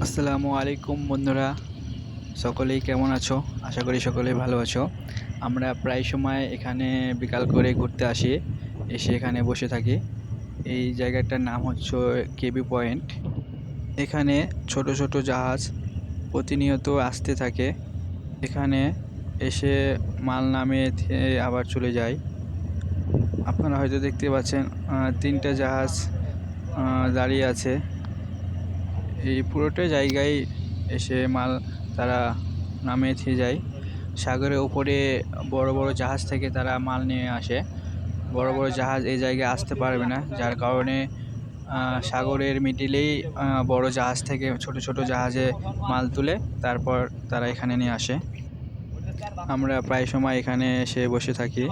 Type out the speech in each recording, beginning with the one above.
আসসালামু আলাইকুম বন্ধুরা, সকলেই কেমন আছো? আশা করি সকলেই ভালো আছো। আমরা প্রায় সময় এখানে বিকাল করে ঘুরতে আসি, এসে এখানে বসে থাকি। এই জায়গাটার নাম হচ্ছে কেবি পয়েন্ট। এখানে ছোট ছোট জাহাজ প্রতিনিয়ত আসতে থাকে। এখানে এসে মাল নামিয়ে আবার চলে যায়। আপনারা হয়তো দেখতে পাচ্ছেন ৩টা জাহাজ দাঁড়িয়ে আছে। এই পুরোটা জায়গায় এসে মাল তারা নামিয়ে দিয়ে যায়। সাগরের উপরে বড় বড় জাহাজ থেকে তারা মাল নিয়ে আসে। বড় বড় জাহাজ এই জায়গায় আসতে পারবে না, যার কারণে সাগরের মিডিলেই বড় জাহাজ থেকে ছোট ছোট জাহাজে মাল তুলে তারপর তারা এখানে নিয়ে আসে। আমরা প্রায় সময় এখানে এসে বসে থাকি।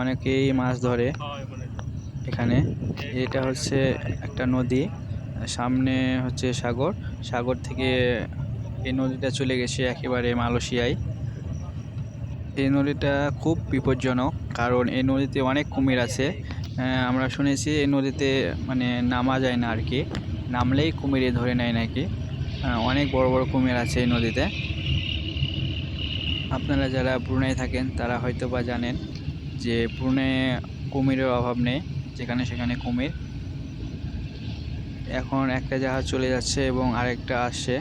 অনেকেই মাছ ধরে এখানে। এটা হচ্ছে একটা নদী, সামনে হচ্ছে সাগর। সাগর থেকে এই নদীটা চলে গেছে একেবারে মালয়েশিয়ায়। এই নদীটা খুব বিপজ্জনক, কারণ এই নদীতে অনেক কুমির আছে। আমরা শুনেছি এই নদীতে মানে নামা যায় না আর কি, নামলেই কুমিরে ধরে নেয় নাকি। অনেক বড় বড় কুমির আছে এই নদীতে। আপনারা যারা ব্রুনাই থাকেন তারা হয়তো বা জানেন যে ব্রুনাইয়ে কুমিরের অভাব নেই, যেখানে সেখানে কুমির। এখন একটা জাহাজ চলে যাচ্ছে এবং আরেকটা আসছে,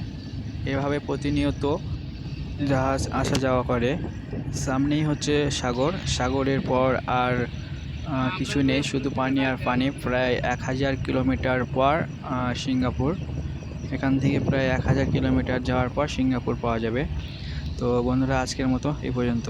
এভাবে প্রতিনিয়ত জাহাজ আসা যাওয়া করে। সামনেই হচ্ছে সাগর, সাগরের পর আর কিছু নেই, শুধু পানি আর পানি। প্রায় 1000 কিলোমিটার পর সিঙ্গাপুর। এখান থেকে প্রায় 1000 কিলোমিটার যাওয়ার পর সিঙ্গাপুর পাওয়া যাবে। তো বন্ধুরা, আজকের মতো এই পর্যন্ত।